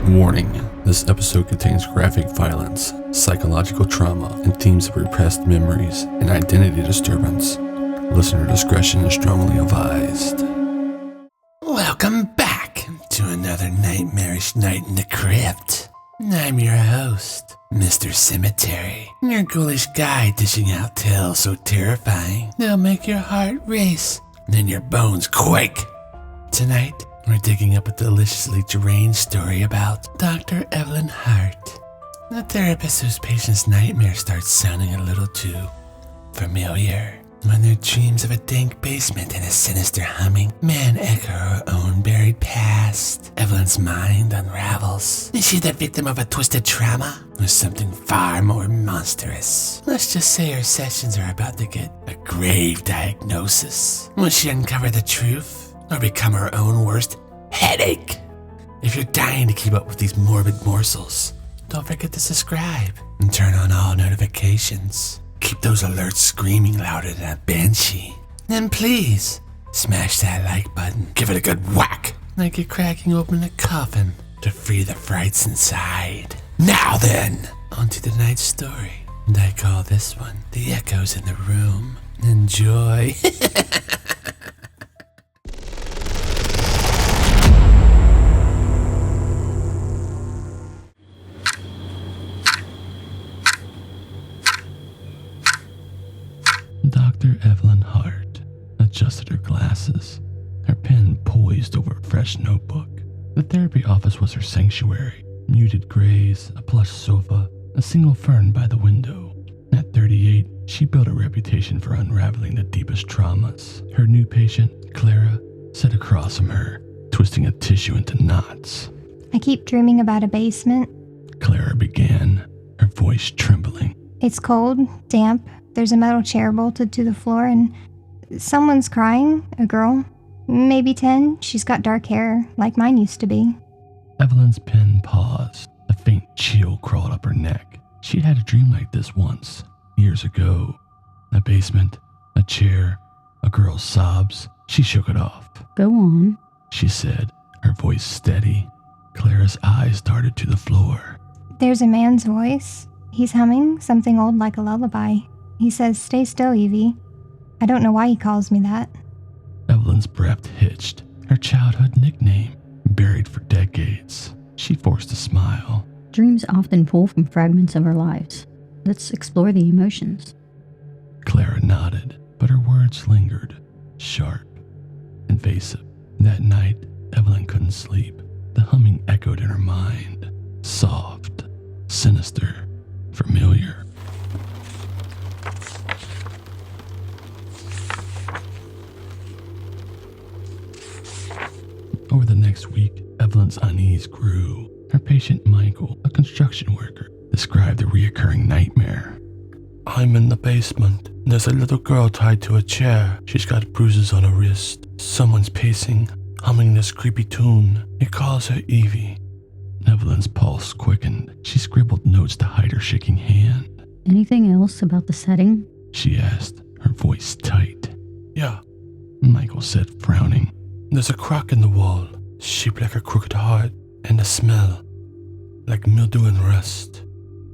Warning, this episode contains graphic violence, psychological trauma, and themes of repressed memories and identity disturbance. Listener discretion is strongly advised. Welcome back to another nightmarish night in the crypt. I'm your host, Mr.Cemetery, your ghoulish guide dishing out tales so terrifying they'll make your heart race and your bones quake. Tonight, we're digging up a deliciously deranged story about Dr. Evelyn Hart, a therapist whose patients' nightmares start sounding a little too familiar when their dreams of a dank basement and a sinister humming man echo her own buried past. Evelyn's mind unravels. Is she the victim of a twisted trauma or something far more monstrous? Let's just say her sessions are about to get a grave diagnosis. Will she uncover the truth or become her own worst headache? If you're dying to keep up with these morbid morsels, don't forget to subscribe and turn on all notifications. Keep those alerts screaming louder than a banshee. And please, smash that like button. Give it a good whack, like you're cracking open a coffin to free the frights inside. Now then, on to tonight's story. And I call this one The Echoes in the Room. Enjoy. Dr. Evelyn Hart adjusted her glasses, her pen poised over a fresh notebook. The therapy office was her sanctuary. Muted grays, a plush sofa, a single fern by the window. At 38, she built a reputation for unraveling the deepest traumas. Her new patient, Clara, sat across from her, twisting a tissue into knots. I keep dreaming about a basement. Clara began, her voice trembling. It's cold, damp. There's a metal chair bolted to the floor and someone's crying, a girl, maybe 10. She's got dark hair, like mine used to be. Evelyn's pen paused. A faint chill crawled up her neck. She'd had a dream like this once, years ago. A basement, a chair, a girl's sobs. She shook it off. Go on, she said, her voice steady. Clara's eyes darted to the floor. There's a man's voice. He's humming something old like a lullaby. He says, "Stay still, Evie." I don't know why he calls me that. Evelyn's breath hitched. Her childhood nickname, buried for decades. She forced a smile. Dreams often pull from fragments of our lives. Let's explore the emotions. Clara nodded, but her words lingered, sharp, invasive. That night, Evelyn couldn't sleep. The humming echoed in her mind, soft, sinister, familiar. Over the next week, Evelyn's unease grew. Her patient, Michael, a construction worker, described the reoccurring nightmare. I'm in the basement. There's a little girl tied to a chair. She's got bruises on her wrist. Someone's pacing, humming this creepy tune. He calls her Evie. Evelyn's pulse quickened. She scribbled notes to hide her shaking hand. Anything else about the setting? She asked, her voice tight. Yeah, Michael said, frowning. There's a crack in the wall, shaped like a crooked heart, and a smell, like mildew and rust.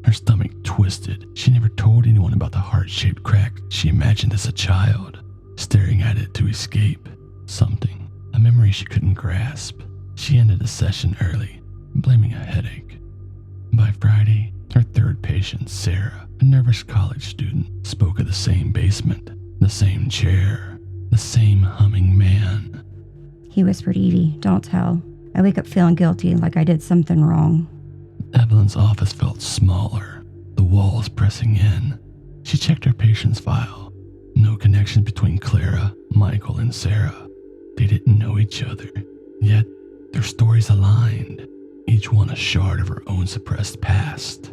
Her stomach twisted. She never told anyone about the heart-shaped crack she imagined as a child, staring at it to escape something, a memory she couldn't grasp. She ended the session early, blaming a headache. By Friday, her third patient, Sarah, a nervous college student, spoke of the same basement, the same chair, the same humming man. He whispered, "Evie, don't tell. I wake up feeling guilty, like I did something wrong." Evelyn's office felt smaller, the walls pressing in. She checked her patient's file. No connection between Clara, Michael, and Sarah. They didn't know each other, yet their stories aligned, each one a shard of her own suppressed past.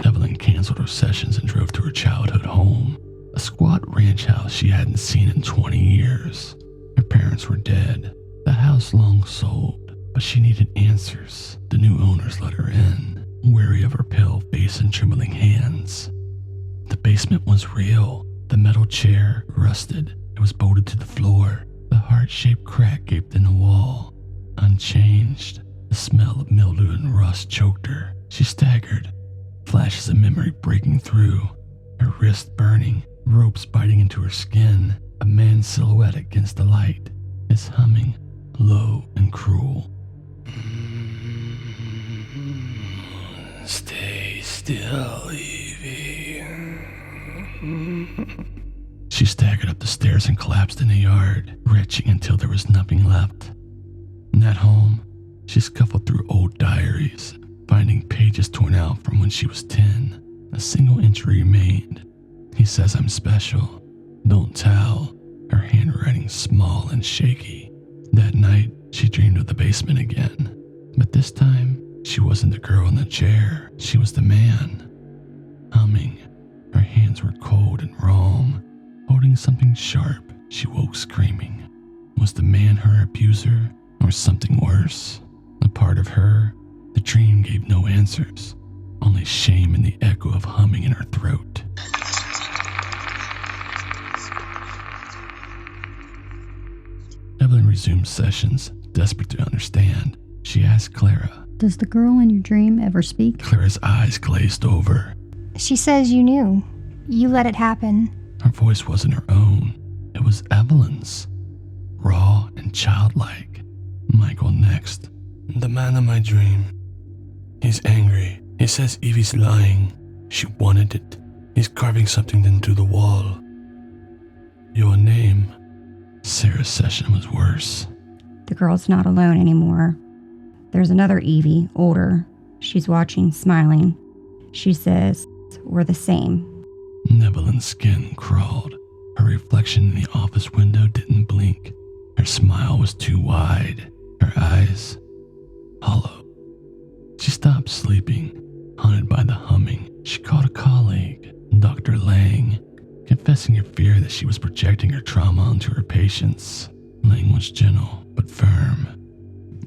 Evelyn canceled her sessions and drove to her childhood home. A squat ranch house she hadn't seen in 20 years. Her parents were dead. The house long sold, but she needed answers. The new owners let her in, wary of her pale face and trembling hands. The basement was real. The metal chair rusted. It was bolted to the floor. The heart-shaped crack gaped in the wall. Unchanged, the smell of mildew and rust choked her. She staggered, flashes of memory breaking through, her wrist burning, ropes biting into her skin, a man's silhouette against the light, his humming, low and cruel. Stay still, Evie. She staggered up the stairs and collapsed in the yard, retching until there was nothing left. In that home, she scuffled through old diaries, finding pages torn out from when she was 10. A single entry remained. He says I'm special. Don't tell. Her handwriting small and shaky. That night, she dreamed of the basement again. But this time, she wasn't the girl in the chair. She was the man. Humming. Her hands were cold and wrong. Holding something sharp, she woke screaming. Was the man her abuser, or something worse? A part of her, the dream gave no answers. Only shame and the echo of humming in her throat. Evelyn resumed sessions, desperate to understand. She asked Clara. Does the girl in your dream ever speak? Clara's eyes glazed over. She says you knew. You let it happen. Her voice wasn't her own. It was Evelyn's. Raw and childlike. Michael next. The man in my dream. He's angry. He says Evie's lying. She wanted it. He's carving something into the wall. Your name. Sarah's session was worse. The girl's not alone anymore. There's another Evie, older. She's watching, smiling. She says, we're the same. Evelyn's skin crawled. Her reflection in the office window didn't blink. Her smile was too wide. Her eyes hollow. She stopped sleeping, haunted by the humming. She called a colleague, Dr. Lang, confessing her fear that she was projecting her trauma onto her patients. Lang was gentle but firm.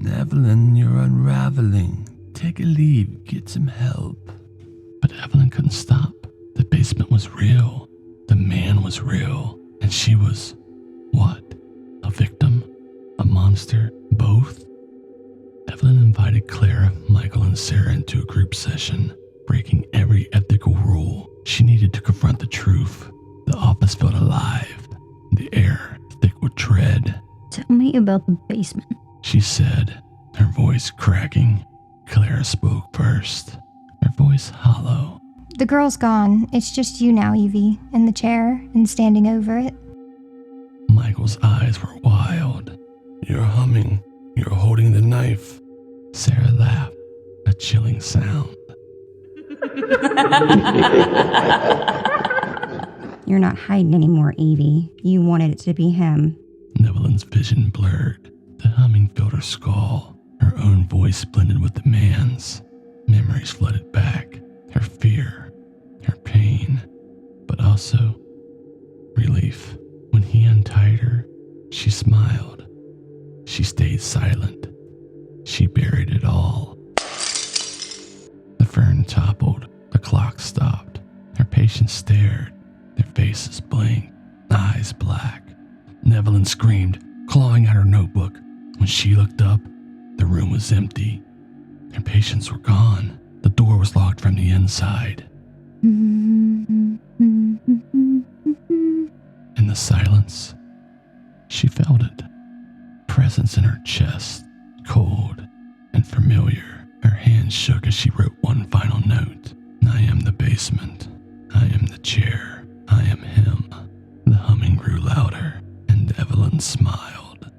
Evelyn, you're unraveling. Take a leave, get some help. But Evelyn couldn't stop. The basement was real. The man was real. And she was, what? A victim? A monster? Both? Evelyn invited Clara, Michael, and Sarah into a group session, breaking every ethical rule. She needed to confront the truth. The office felt alive, the air thick with dread. Tell me about the basement, she said, her voice cracking. Clara spoke first, her voice hollow. The girl's gone. It's just you now, Evie, in the chair and standing over it. Michael's eyes were wild. You're humming. You're holding the knife. Sarah laughed, a chilling sound. You're not hiding anymore, Evie. You wanted it to be him. Evelyn's vision blurred. The humming filled her skull. Her own voice blended with the man's. Memories flooded back. Her fear, her pain, but also relief. When he untied her, she smiled. She stayed silent. She buried it all. The fern toppled. The clock stopped. Her patients stared. Their faces blinked, eyes black. Evelyn screamed, clawing at her notebook. When she looked up, the room was empty. Her patients were gone. The door was locked from the inside. In the silence, she felt it. Presence in her chest, cold and familiar. Her hands shook as she wrote one final note. I am the basement. I am the chair. I am him. The humming grew louder, and Evelyn smiled.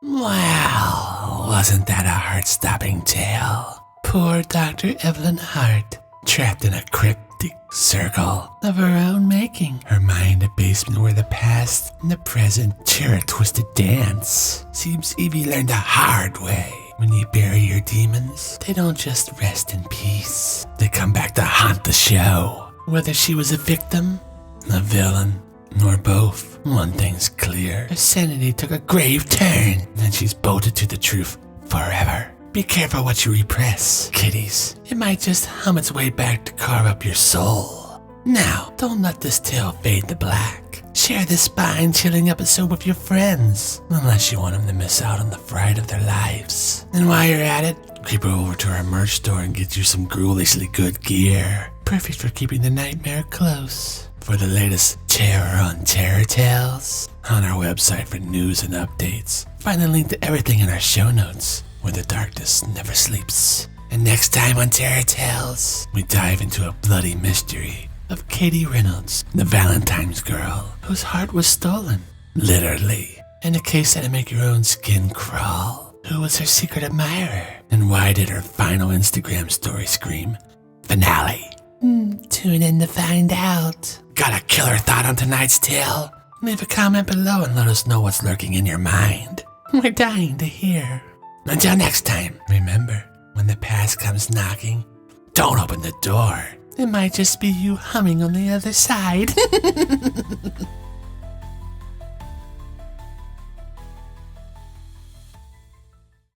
Wow, wasn't that a heart-stopping tale? Poor Dr. Evelyn Hart, trapped in a cryptic circle of her own making. Her mind a basement where the past and the present share a twisted dance. Seems Evie learned the hard way. When you bury your demons, they don't just rest in peace. They come back to haunt the show. Whether she was a victim, a villain, or both, one thing's clear. Her sanity took a grave turn, and she's bolted to the truth forever. Be careful what you repress, kiddies. It might just hum its way back to carve up your soul. Now, don't let this tale fade to black. Share this spine-chilling episode with your friends, unless you want them to miss out on the fright of their lives. And while you're at it, creep over to our merch store and get you some ghoulishly good gear. Perfect for keeping the nightmare close. For the latest terror on Terror Tales, on our website for news and updates. Find a link to everything in our show notes, where the darkness never sleeps. And next time on Terror Tales, we dive into a bloody mystery of Katie Reynolds, the Valentine's girl whose heart was stolen, literally, in a case that'll make your own skin crawl. Who was her secret admirer, and why did her final Instagram story scream finale? Tune in to find out. Got a killer thought on tonight's tale? Leave a comment below and let us know what's lurking in your mind. We're dying to hear. Until next time, remember, when the past comes knocking, don't open the door. It might just be you humming on the other side.